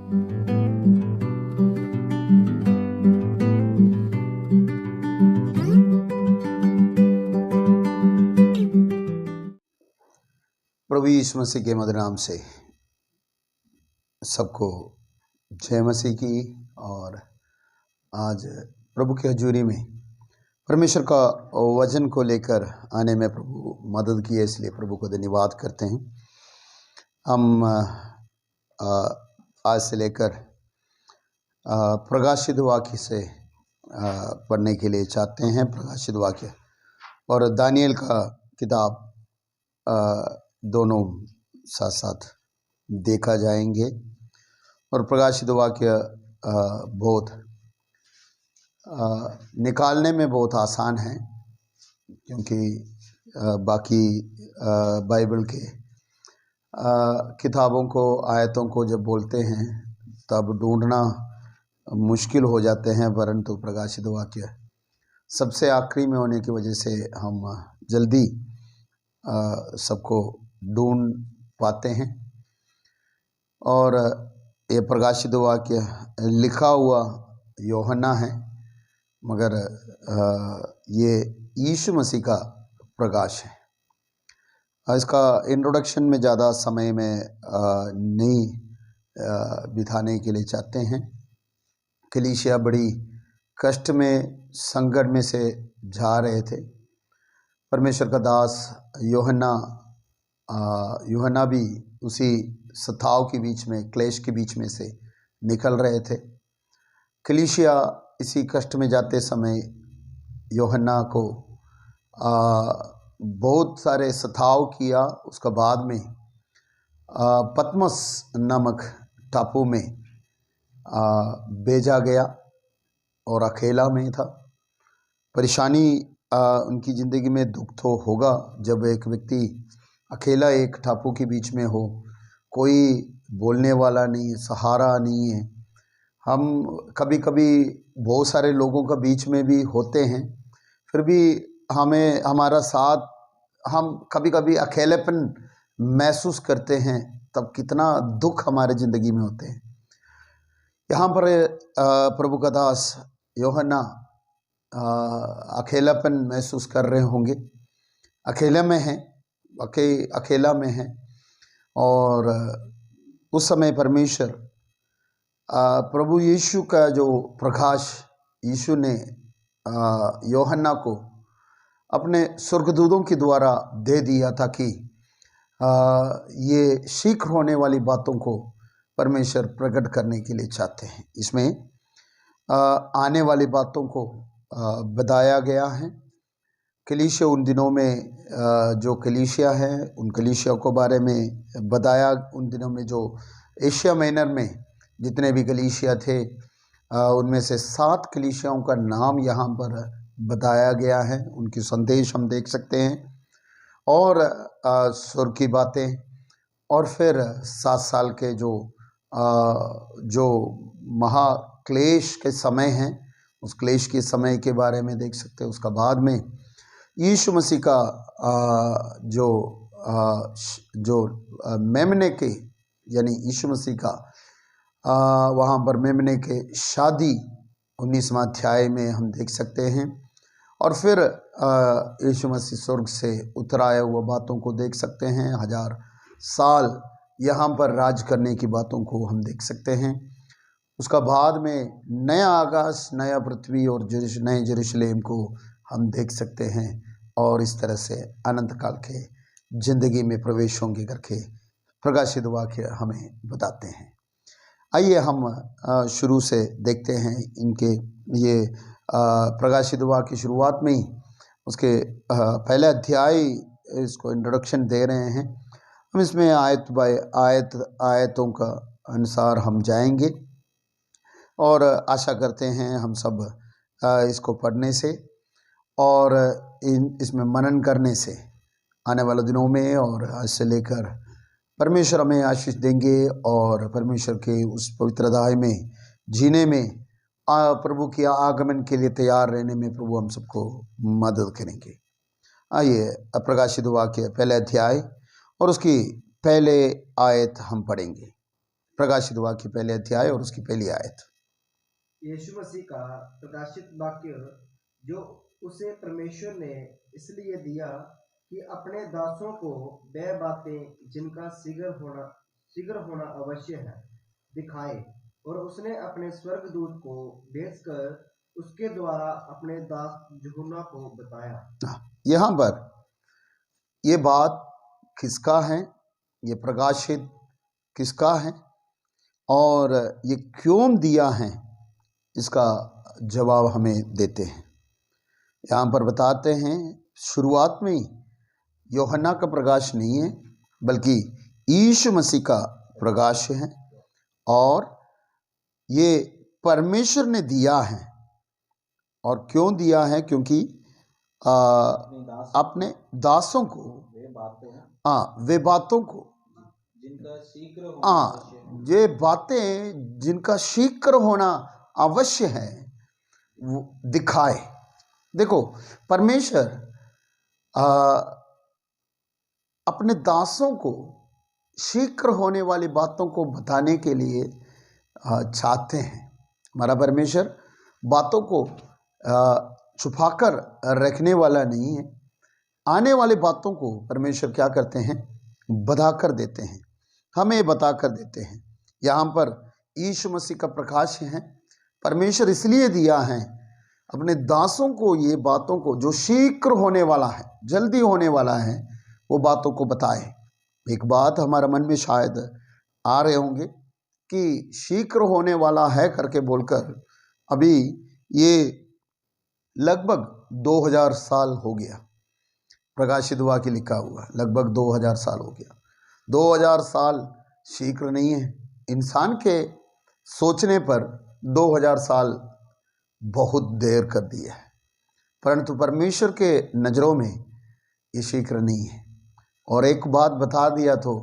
प्रभु यीशु मसीह के मधुर नाम से सबको जय मसीह की। और आज प्रभु की हजूरी में परमेश्वर का वचन को लेकर आने में प्रभु मदद की है, इसलिए प्रभु को धन्यवाद करते हैं। हम आज से लेकर प्रकाशित वाक्य से पढ़ने के लिए चाहते हैं। प्रकाशित वाक्य और दानियल का किताब दोनों साथ साथ देखा जाएंगे। और प्रकाशित वाक्य बहुत निकालने में बहुत आसान है, क्योंकि बाकी बाइबल के किताबों को, आयतों को जब बोलते हैं तब ढूंढना मुश्किल हो जाते हैं, परंतु प्रकाशित वाक्य सबसे आखिरी में होने की वजह से हम जल्दी सबको ढूंढ पाते हैं। और ये प्रकाशित वाक्य लिखा हुआ यूहन्ना है, मगर ये यीशु मसीह का प्रकाश है। इसका इंट्रोडक्शन में ज़्यादा समय में नहीं बिताने के लिए चाहते हैं। कलीसिया बड़ी कष्ट में, संकट में से जा रहे थे। परमेश्वर का दास यूहन्ना भी उसी सताव के बीच में, क्लेश के बीच में से निकल रहे थे। कलीसिया इसी कष्ट में जाते समय यूहन्ना को बहुत सारे सताव किया। उसका बाद में पतमस नामक टापू में भेजा गया और अकेला में था। परेशानी उनकी ज़िंदगी में दुख तो होगा जब एक व्यक्ति अकेला एक टापू के बीच में हो, कोई बोलने वाला नहीं, सहारा नहीं है। हम कभी कभी बहुत सारे लोगों का बीच में भी होते हैं, फिर भी हमें हमारा साथ, हम कभी कभी अकेलेपन महसूस करते हैं, तब कितना दुख हमारे ज़िंदगी में होते हैं। यहाँ पर प्रभु का दास यूहन्ना अकेलापन महसूस कर रहे होंगे, अकेले में हैं, अकेला में हैं। और उस समय परमेश्वर प्रभु यीशु का जो प्रकाश यीशु ने यूहन्ना को अपने स्वर्गदूतों के द्वारा दे दिया था कि ये शीघ्र होने वाली बातों को परमेश्वर प्रकट करने के लिए चाहते हैं। इसमें आने वाली बातों को बताया गया है। कलीसिया उन दिनों में जो कलीसिया है, उन कलीसिया को बारे में बताया। उन दिनों में जो एशिया माइनर में जितने भी कलीसिया थे, उनमें से 7 कलीसियाओं का नाम यहाँ पर बताया गया है। उनकी संदेश हम देख सकते हैं, और स्वर्ग की बातें, और फिर 7 साल के जो महाक्लेश के समय हैं, उस क्लेश के समय के बारे में देख सकते हैं। उसका बाद में यीशु मसीह का जो मेमने के, यानी यीशु मसीह का वहाँ पर मेमने के शादी 19वां अध्याय में हम देख सकते हैं। और फिर यीशु मसीह स्वर्ग से उतर आया हुआ बातों को देख सकते हैं। 1000 साल यहाँ पर राज करने की बातों को हम देख सकते हैं। उसका बाद में नया आकाश, नया पृथ्वी और नए यरूशलेम को हम देख सकते हैं। और इस तरह से अनंत काल के जिंदगी में प्रवेश होंगे करके प्रकाशित वाक्य हमें बताते हैं। आइए हम शुरू से देखते हैं इनके ये प्रकाशित वाक्य शुरुआत में ही उसके पहले अध्याय, इसको इंट्रोडक्शन दे रहे हैं। हम इसमें आयत बाय आयतों का अनुसार हम जाएंगे, और आशा करते हैं हम सब इसको पढ़ने से और इसमें मनन करने से आने वाले दिनों में और आज से लेकर परमेश्वर हमें आशीष देंगे, और परमेश्वर के उस पवित्र अध्याय में जीने में, प्रभु के आगमन के लिए तैयार रहने में प्रभु हम सबको मदद करेंगे। आइए प्रकाशित वाक्य पहले अध्याय और उसकी पहले आयत हम पढ़ेंगे। प्रकाशित वाक्य पहले अध्याय और उसकी पहली आयत। यीशु मसीह का प्रकाशित वाक्य जो उसे परमेश्वर ने इसलिए दिया कि अपने दासों को वह बातें जिनका शीघ्र होना अवश्य है दिखाए, और उसने अपने स्वर्गदूत को भेजकर उसके द्वारा अपने दास यूहन्ना को बताया। यहाँ पर ये बात किसका है, ये प्रकाशित किसका है और ये क्यों दिया है, इसका जवाब हमें देते हैं। यहाँ पर बताते हैं शुरुआत में यूहन्ना का प्रकाश नहीं है बल्कि यीशु मसीह का प्रकाश है, और ये परमेश्वर ने दिया है। और क्यों दिया है? क्योंकि अपने दासों को वे बातों को ये बातें जिनका शीघ्र होना अवश्य है वो दिखाए। देखो, परमेश्वर अपने दासों को शीघ्र होने वाली बातों को बताने के लिए चाहते हैं। हमारा परमेश्वर बातों को छुपाकर रखने वाला नहीं है। आने वाली बातों को परमेश्वर क्या करते हैं? बता कर देते हैं, हमें बता कर देते हैं। यहाँ पर यीशु मसीह का प्रकाश है, परमेश्वर इसलिए दिया है अपने दासों को ये बातों को जो शीघ्र होने वाला है, जल्दी होने वाला है, वो बातों को बताए। एक बात हमारे मन में शायद आ रहे होंगे कि शीघ्र होने वाला है करके बोलकर अभी ये लगभग 2000 साल हो गया। प्रकाशित वाक्य लिखा हुआ लगभग 2000 साल हो गया। 2000 साल शीघ्र नहीं है। इंसान के सोचने पर 2000 साल बहुत देर कर दिया है, परंतु परमेश्वर के नज़रों में ये शीघ्र नहीं है। और एक बात बता दिया तो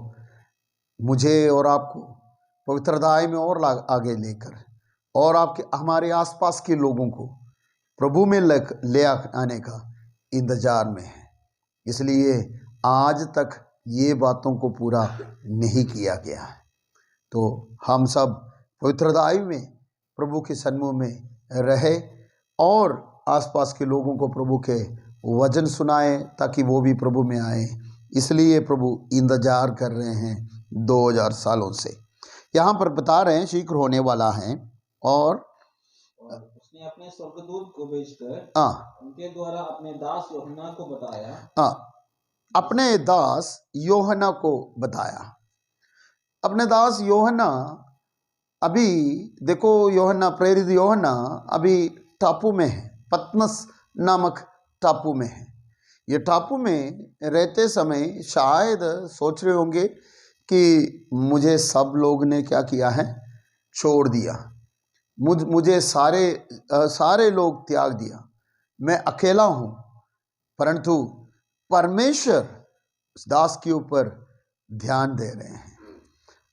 मुझे और आपको पवित्रताई में और आगे लेकर और आपके हमारे आसपास के लोगों को प्रभु में ले आने का इंतजार में है। इसलिए आज तक ये बातों को पूरा नहीं किया गया है। तो हम सब पवित्रताई में प्रभु के सन्मुख में रहे और आसपास के लोगों को प्रभु के वचन सुनाए ताकि वो भी प्रभु में आए। इसलिए प्रभु इंतजार कर रहे हैं 2000 सालों से। यहाँ पर बता रहे हैं शीघ्र होने वाला है, और उसने अपने स्वर्गदूत को भेजकर उनके द्वारा अपने दास यूहन्ना को बताया। अपने दास यूहन्ना को बताया। अपने दास यूहन्ना, अभी देखो यूहन्ना, प्रेरित यूहन्ना अभी टापू में है, पतमस नामक टापू में है। ये टापू में रहते समय शायद सोच रहे होंगे कि मुझे सब लोग ने क्या किया है? छोड़ दिया, मुझे सारे लोग त्याग दिया, मैं अकेला हूँ। परंतु परमेश्वर दास के ऊपर ध्यान दे रहे हैं।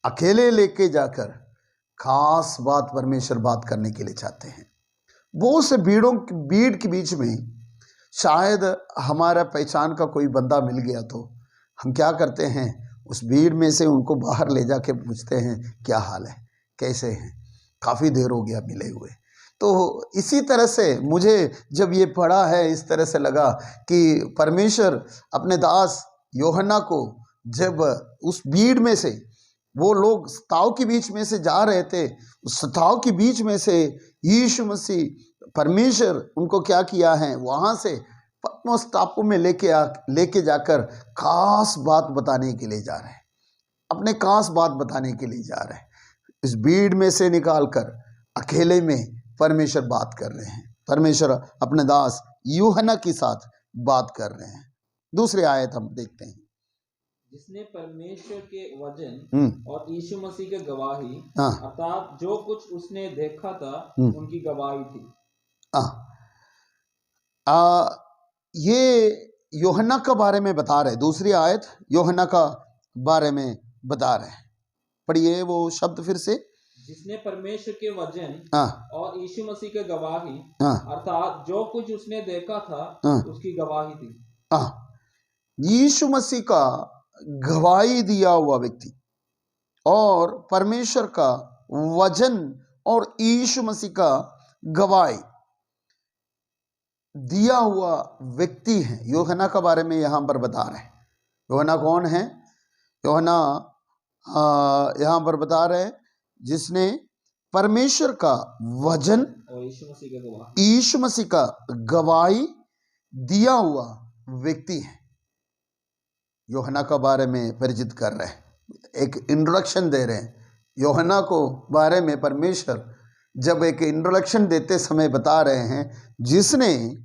अकेले लेके जाकर खास बात परमेश्वर बात करने के लिए चाहते हैं। बहुत से भीड़ के बीच में शायद हमारा पहचान का कोई बंदा मिल गया तो हम क्या करते हैं? उस भीड़ में से उनको बाहर ले जाके पूछते हैं क्या हाल है, कैसे हैं, काफ़ी देर हो गया मिले हुए। तो इसी तरह से मुझे जब ये पढ़ा है इस तरह से लगा कि परमेश्वर अपने दास यूहन्ना को जब उस भीड़ में से वो लोग सताव के बीच में से जा रहे थे, उस सताव के बीच में से यीशु मसीह परमेश्वर उनको क्या किया है? वहाँ से पतमस टापू में लेके जाकर खास बात बताने के लिए जा रहे हैं, अपने खास बात बताने के लिए जा रहे हैं। इस भीड़ में से निकाल कर अकेले में परमेश्वर बात कर रहे हैं। परमेश्वर अपने दास यूहन्ना के साथ बात कर रहे हैं। दूसरी आयत हम देखते हैं। जिसने परमेश्वर के वचन और यीशु मसीह की गवाही अर्थात जो कुछ उसने देखा था उनकी गवाही थी। ये यूहन्ना के बारे में बता रहे। दूसरी आयत यूहन्ना का बारे में बता रहे हैं। पढ़िए वो शब्द फिर से। जिसने परमेश्वर के वचन और यीशु मसीह के गवाही अर्थात जो कुछ उसने देखा था उसकी गवाही थी। यीशु मसीह का गवाही दिया हुआ व्यक्ति, और परमेश्वर का वचन और यीशु मसीह का गवाही दिया हुआ व्यक्ति है। यूहन्ना के बारे में यहाँ पर बता रहे हैं। यूहन्ना कौन है? यूहन्ना यहाँ पर बता रहे हैं जिसने परमेश्वर का वचन और यीशु मसीह का गवाही दिया हुआ व्यक्ति है। यूहन्ना के बारे में परिचित कर रहे हैं, एक इंट्रोडक्शन दे रहे हैं। यूहन्ना को बारे में परमेश्वर जब एक इंट्रोडक्शन देते समय बता रहे हैं जिसने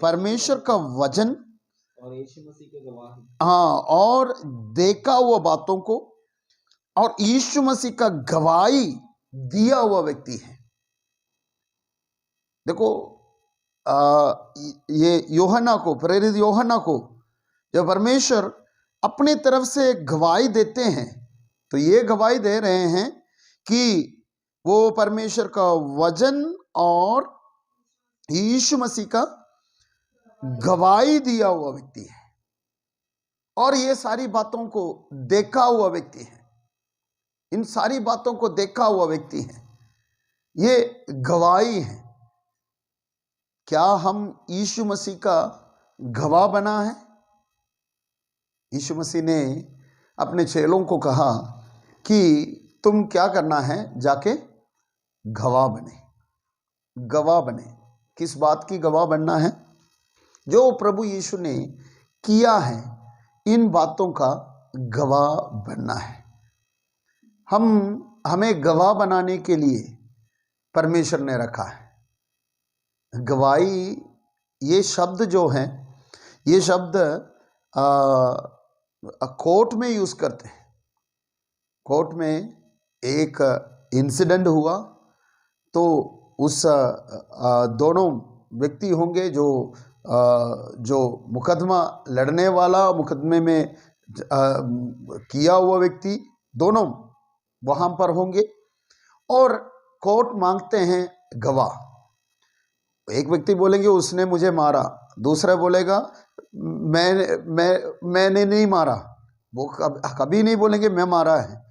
परमेश्वर का वचन और यीशु मसीह के गवाही, हाँ, और देखा हुआ बातों को और यीशु मसीह का गवाही दिया हुआ व्यक्ति है। देखो ये यूहन्ना को, प्रेरित यूहन्ना को जब परमेश्वर अपनी तरफ से गवाही देते हैं तो ये गवाही दे रहे हैं कि वो परमेश्वर का वचन और यीशु मसीह का गवाही दिया हुआ व्यक्ति है और ये सारी बातों को देखा हुआ व्यक्ति है। इन सारी बातों को देखा हुआ व्यक्ति है, ये गवाही है। क्या हम यीशु मसीह का गवाह बना है? यीशु मसीह ने अपने चेलों को कहा कि तुम क्या करना है, जाके गवाह बने। गवाह बने, किस बात की गवाह बनना है? जो प्रभु यीशु ने किया है, इन बातों का गवाह बनना है। हमें गवाह बनाने के लिए परमेश्वर ने रखा है। गवाही, ये शब्द जो है, ये शब्द कोर्ट में यूज करते हैं। कोर्ट में एक इंसिडेंट हुआ तो उस दोनों व्यक्ति होंगे जो मुकदमा लड़ने वाला, मुकदमे में किया हुआ व्यक्ति, दोनों वहाँ पर होंगे और कोर्ट मांगते हैं गवाह। एक व्यक्ति बोलेंगे उसने मुझे मारा, दूसरा बोलेगा मैंने नहीं मारा। वो कभी नहीं बोलेंगे मैं मारा है,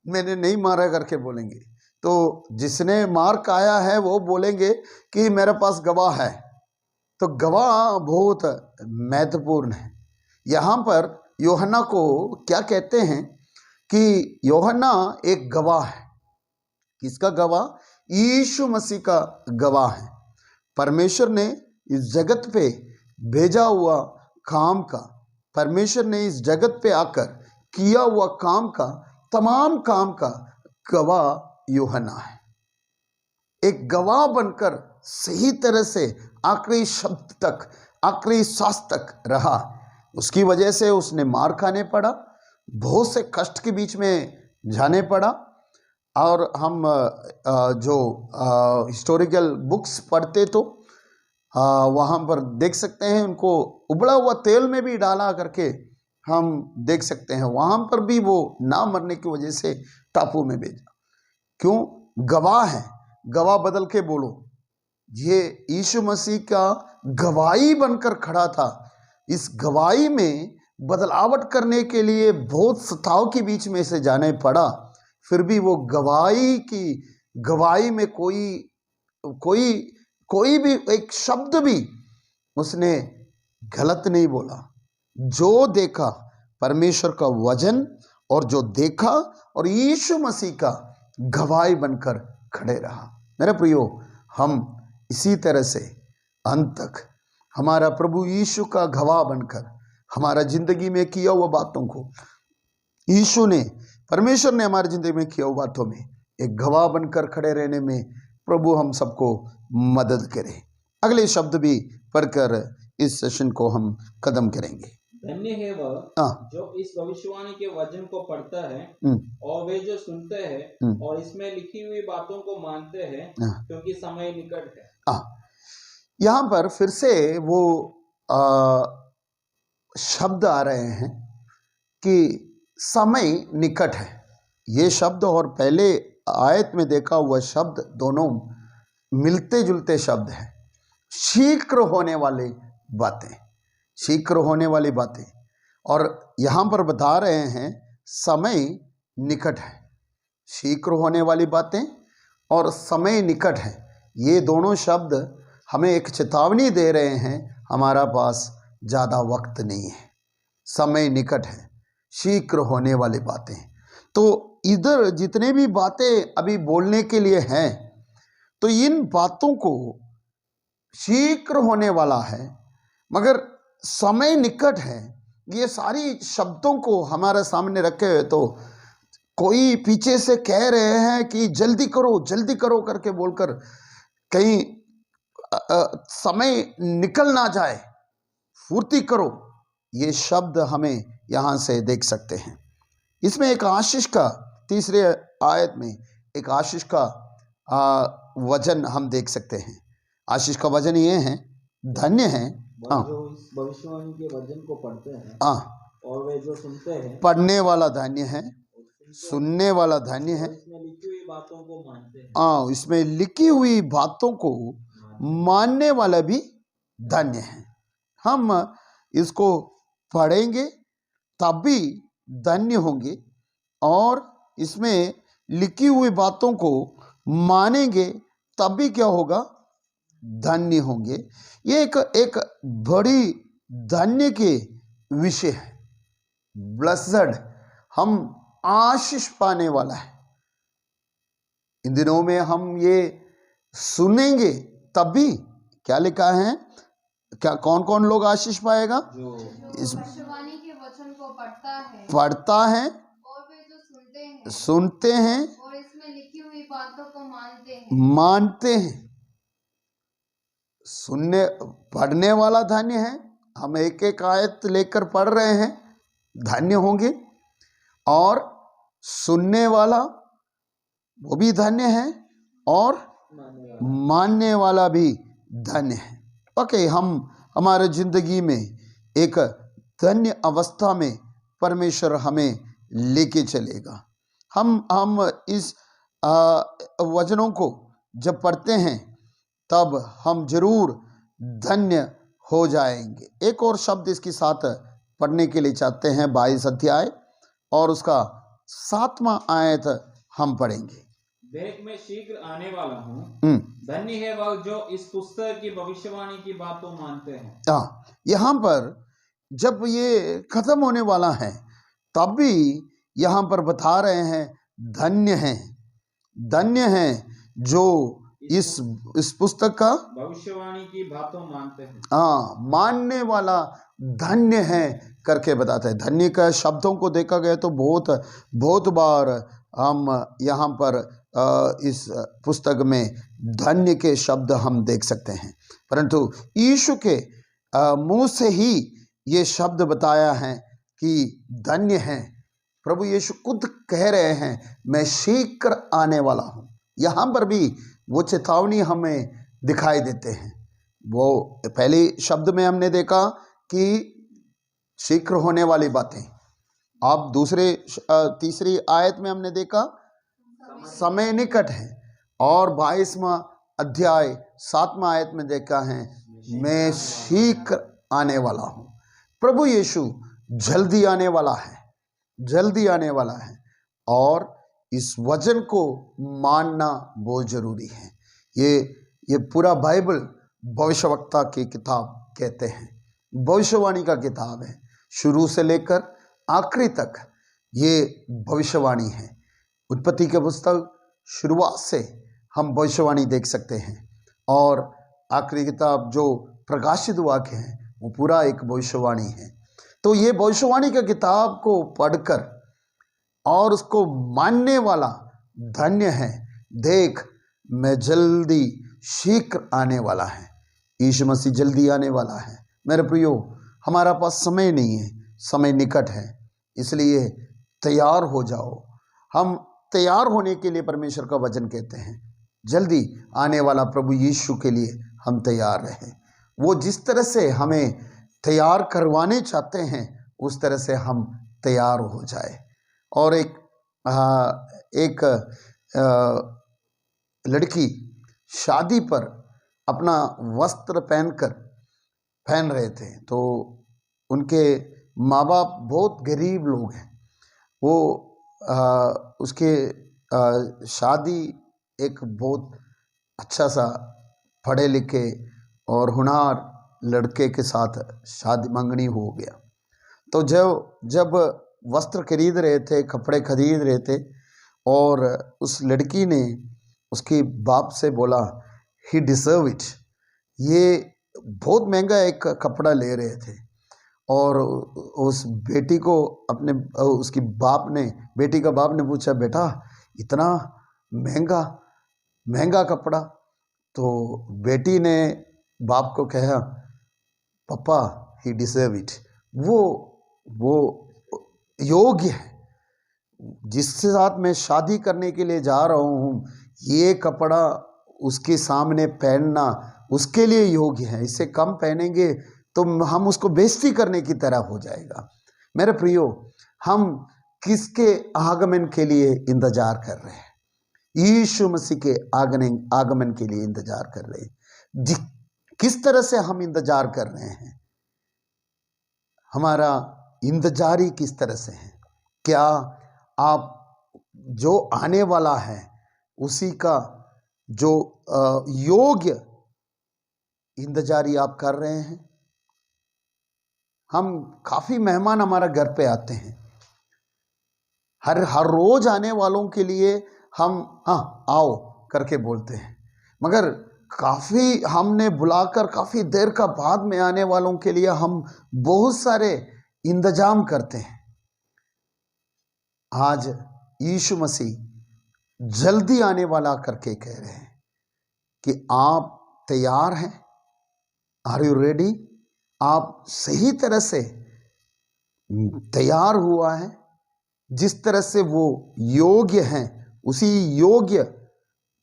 मैंने नहीं मारा करके बोलेंगे। तो जिसने मार खाया है वो बोलेंगे कि मेरे पास गवाह है। तो गवाह बहुत महत्वपूर्ण है। यहाँ पर यूहन्ना को क्या कहते हैं कि यूहन्ना एक गवाह है। किसका गवाह? यीशु मसीह का गवाह है। परमेश्वर ने इस जगत पे भेजा हुआ काम का, परमेश्वर ने इस जगत पे आकर किया हुआ काम का, तमाम काम का गवाह यूहन्ना है। एक गवाह बनकर सही तरह से आखिरी शब्द तक, आखिरी सांस तक रहा। उसकी वजह से उसने मार खाने पड़ा, बहुत से कष्ट के बीच में जाने पड़ा। और हम जो हिस्टोरिकल बुक्स पढ़ते तो वहाँ पर देख सकते हैं, उनको उबला हुआ तेल में भी डाला करके हम देख सकते हैं। वहाँ पर भी वो ना मरने की वजह से टापू में भेजा। क्यों? गवाह है। गवाह बदल के बोलो, ये यीशु मसीह का गवाही बनकर खड़ा था। इस गवाही में बदलावट करने के लिए बहुत सताव के बीच में से जाने पड़ा, फिर भी वो गवाही में कोई भी एक शब्द भी उसने गलत नहीं बोला। जो देखा परमेश्वर का वचन और जो देखा और यीशु मसीह का गवाही बनकर खड़े रहा। मेरे प्रियो, हम इसी तरह से अंत तक हमारा प्रभु यीशु का गवाह बनकर हमारा जिंदगी में किया हुआ बातों को, यीशु ने, परमेश्वर ने हमारी जिंदगी में किया हुआ बातों में एक गवाह बनकर खड़े रहने में प्रभु हम सबको मदद करे। अगले शब्द भी पढ़कर इस सेशन को हम खत्म करेंगे। धन्य है वह जो इस भविष्यवाणी के वचन को पढ़ता है और वे जो सुनते हैं और इसमें लिखी हुई बातों को मानते हैं, क्योंकि समय निकट है। यहाँ पर फिर से वो शब्द आ रहे हैं कि समय निकट है। ये शब्द और पहले आयत में देखा हुआ शब्द दोनों मिलते जुलते शब्द हैं। शीघ्र होने वाली बातें, शीघ्र होने वाली बातें। और यहाँ पर बता रहे हैं समय निकट है। शीघ्र होने वाली बातें और समय निकट है, ये दोनों शब्द हमें एक चेतावनी दे रहे हैं, हमारा पास ज़्यादा वक्त नहीं है, समय निकट है, शीघ्र होने वाली बातें। तो इधर जितने भी बातें अभी बोलने के लिए हैं, तो इन बातों को शीघ्र होने वाला है मगर समय निकट है, ये सारी शब्दों को हमारे सामने रखे हुए, तो कोई पीछे से कह रहे हैं कि जल्दी करो करके बोलकर कहीं समय निकल ना जाए, फुर्ती करो, ये शब्द हमें यहाँ से देख सकते हैं। इसमें एक आशीष का, तीसरे आयत में एक आशीष का वचन हम देख सकते हैं। आशीष का वचन ये है, धन्य है जो इस भविष्यवाणी के वचन को पढ़ते हैं और वे जो सुनते हैं, पढ़ने वाला धन्य है, सुनने वाला धन्य है, इसमें लिखी हुई बातों को मानते हैं। इसमें लिखी हुई बातों को मानने वाला भी धन्य है। हम इसको पढ़ेंगे तब भी धन्य होंगे और इसमें लिखी हुई बातों को मानेंगे तब भी क्या होगा, धन्य होंगे। ये एक बड़ी धन्य के विषय है। ब्लेस्ड, हम आशीष पाने वाला है। इन दिनों में हम ये सुनेंगे तब भी, क्या लिखा है, क्या कौन कौन लोग आशीष पाएगा? जो भविष्यवाणी के वचन को पढ़ता है और वे जो सुनते हैं और इसमें लिखी हुई बातों को मानते हैं। सुनने पढ़ने वाला धन्य है। हम एक एक आयत लेकर पढ़ रहे हैं, धन्य होंगे। और सुनने वाला वो भी धन्य है और मानने वाला भी धन्य है। ओके, हम हमारे जिंदगी में एक धन्य अवस्था में परमेश्वर हमें लेके चलेगा। हम इस वचनों को जब पढ़ते हैं तब हम जरूर धन्य हो जाएंगे। एक और शब्द इसके साथ पढ़ने के लिए चाहते हैं, 22 अध्याय और उसका 7वां आयत हम पढ़ेंगे। देख मैं शीघ्र आने वाला हूँ, धन्य है वह जो इस पुस्तक की भविष्यवाणी की बातों मानते हैं। यहाँ पर जब ये खत्म होने वाला है तब भी यहाँ पर बता रहे हैं, धन्य है जो इस पुस्तक का भविष्यवाणी की बातों मानते हैं। मानने वाला धन्य है करके बताते हैं। धन्य का शब्दों को देखा गया तो बहुत बार हम यहाँ पर इस पुस्तक में धन्य के शब्द हम देख सकते हैं, परंतु यीशु के मुंह से ही ये शब्द बताया है कि धन्य है। प्रभु यीशु खुद कह रहे हैं, मैं शीघ्र आने वाला हूँ। यहाँ पर भी वो चेतावनी हमें दिखाई देते हैं। वो पहले शब्द में हमने देखा कि शीघ्र होने वाली बातें, अब तीसरी आयत में हमने देखा समय निकट है, और 22वां अध्याय 7वां आयत में देखा है, मैं शीघ्र आने वाला हूँ। प्रभु यीशु जल्दी आने वाला है और इस वचन को मानना बहुत जरूरी है। ये पूरा बाइबल भविष्यवक्ता की किताब कहते हैं, भविष्यवाणी का किताब है। शुरू से लेकर आखिरी तक ये भविष्यवाणी है। उत्पत्ति के पुस्तक शुरुआत से हम भविष्यवाणी देख सकते हैं, और आखिरी किताब जो प्रकाशित वाक्य है वो पूरा एक भविष्यवाणी है। तो ये भविष्यवाणी का किताब को पढ़कर और उसको मानने वाला धन्य है। देख मैं जल्दी शीघ्र आने वाला है। यीशु मसीह जल्दी आने वाला है। मेरे प्रियो, हमारा पास समय नहीं है, समय निकट है, इसलिए तैयार हो जाओ। हम तैयार होने के लिए परमेश्वर का वचन कहते हैं, जल्दी आने वाला प्रभु यीशु के लिए हम तैयार रहें। वो जिस तरह से हमें तैयार करवाने चाहते हैं उस तरह से हम तैयार हो जाए। और एक लड़की शादी पर अपना वस्त्र पहन रहे थे, तो उनके माँ बाप बहुत गरीब लोग हैं, वो उसके शादी एक बहुत अच्छा सा पढ़े लिखे और होनहार लड़के के साथ शादी मंगनी हो गया। तो जब वस्त्र खरीद रहे थे, कपड़े खरीद रहे थे, और उस लड़की ने उसके बाप से बोला ही डिजर्व इट, ये बहुत महंगा एक कपड़ा ले रहे थे, और उस बेटी को उसकी बेटी का बाप ने पूछा, बेटा इतना महंगा कपड़ा? तो बेटी ने बाप को कहा, पापा ही डिजर्व इट, वो योग्य है, जिसके साथ मैं शादी करने के लिए जा रहा हूँ, ये कपड़ा उसके सामने पहनना उसके लिए योग्य है, इससे कम पहनेंगे तो हम उसको बेइज्जती करने की तरह हो जाएगा। मेरे प्रियो, हम किसके आगमन के लिए इंतजार कर रहे हैं? यीशु मसीह के आगमन के लिए इंतजार कर रहे हैं। किस तरह से हम इंतजार कर रहे हैं? हमारा इंतजारी किस तरह से है? क्या आप जो आने वाला है उसी का जो योग्य इंतजारी आप कर रहे हैं? हम काफ़ी मेहमान हमारा घर पे आते हैं, हर रोज आने वालों के लिए हम हाँ आओ करके बोलते हैं, मगर काफ़ी हमने बुलाकर काफ़ी देर का बाद में आने वालों के लिए हम बहुत सारे इंतजाम करते हैं। आज यीशु मसीह जल्दी आने वाला करके कह रहे हैं कि आप तैयार हैं? Are you ready? आप सही तरह से तैयार हुआ है? जिस तरह से वो योग्य हैं उसी योग्य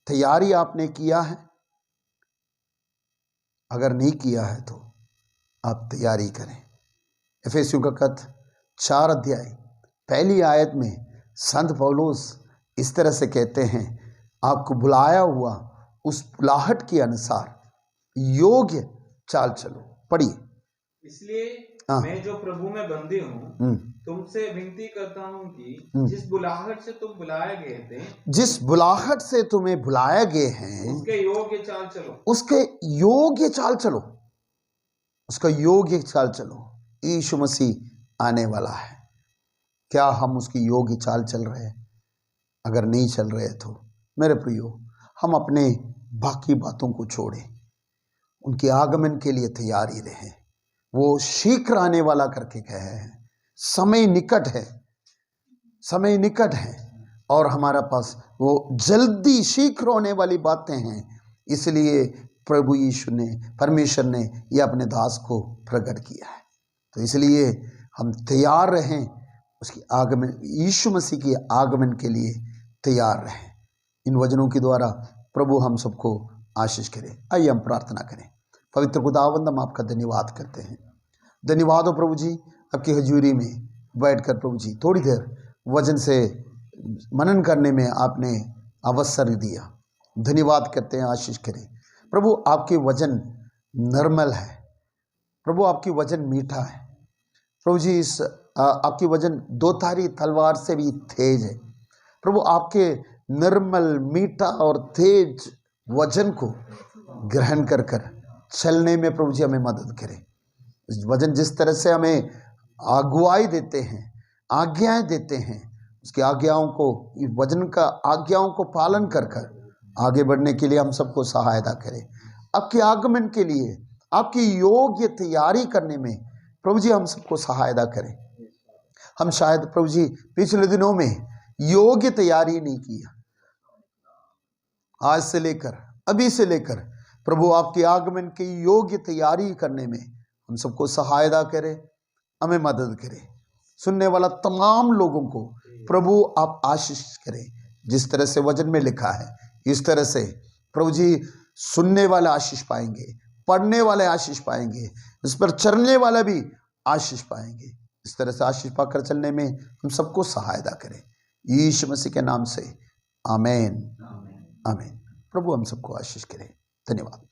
तैयारी आपने किया है? अगर नहीं किया है तो आप तैयारी करें। एफेसियों का खत 4 अध्याय पहली आयत में संत पौलुस इस तरह से कहते हैं, आपको बुलाया हुआ उस बुलाहट के अनुसार योग्य चाल चलो। पढ़िए। इसलिए मैं जो प्रभु में बंदी हूँ तुमसे विनती करता हूँ कि जिस बुलाहट से तुम बुलाए गए थे, जिस बुलाहट से तुम्हें बुलाए गए हैं, उसके योग्य चाल चलो, उसके योग्य चाल चलो, उसका योग्य चाल चलो। यीशु मसीह आने वाला है, क्या हम उसकी योग्य चाल चल रहे हैं? अगर नहीं चल रहे तो मेरे प्रियो, हम अपने बाकी बातों को छोड़ें, उनके आगमन के लिए तैयारी रहें। वो शीघ्र आने वाला करके कहे हैं, समय निकट है, समय निकट है, और हमारा पास वो जल्दी शीघ्र होने वाली बातें हैं। इसलिए प्रभु यीशु ने, परमेश्वर ने ये अपने दास को प्रकट किया है। तो इसलिए हम तैयार रहें, उसकी आगमन, यीशु मसीह के आगमन के लिए तैयार रहें। इन वचनों के द्वारा प्रभु हम सबको आशीष करे। आइए हम प्रार्थना करें। पवित्र खुदावंद, हम आपका धन्यवाद करते हैं। धन्यवाद हो प्रभु जी, आपकी हजूरी में बैठकर प्रभु जी थोड़ी देर वचन से मनन करने में आपने अवसर दिया। धन्यवाद करते हैं, आशीष करें प्रभु। आपके वचन निर्मल है प्रभु, आपकी वचन मीठा है प्रभु जी। इस आपकी वचन दो धारी तलवार से भी तेज है प्रभु। आपके निर्मल, मीठा और तेज वचन को ग्रहण कर चलने में प्रभु जी हमें मदद करें। इस वचन जिस तरह से हमें अगुवाई देते हैं, आज्ञाएं देते हैं, उसकी आज्ञाओं को, इस वचन का आज्ञाओं को पालन कर आगे बढ़ने के लिए हम सबको सहायता करें। आपके आगमन के लिए, आपकी योग्य तैयारी करने में प्रभु जी हम सबको सहायता करें। हम शायद प्रभु जी पिछले दिनों में योग्य तैयारी नहीं किया, आज से लेकर, अभी से लेकर प्रभु आपके आगमन की योग्य तैयारी करने में हम सबको सहायता करें, हमें मदद करें। सुनने वाला तमाम लोगों को प्रभु आप आशीष करें। जिस तरह से वचन में लिखा है, इस तरह से प्रभु जी सुनने वाले आशीष पाएंगे, पढ़ने वाले आशीष पाएंगे, इस पर चलने वाला भी आशीष पाएंगे। इस तरह से आशीष पाकर चलने में हम सबको सहायता करें, यीशु मसीह के नाम से आमीन, आमीन। प्रभु हम सबको आशीष करें। धन्यवाद।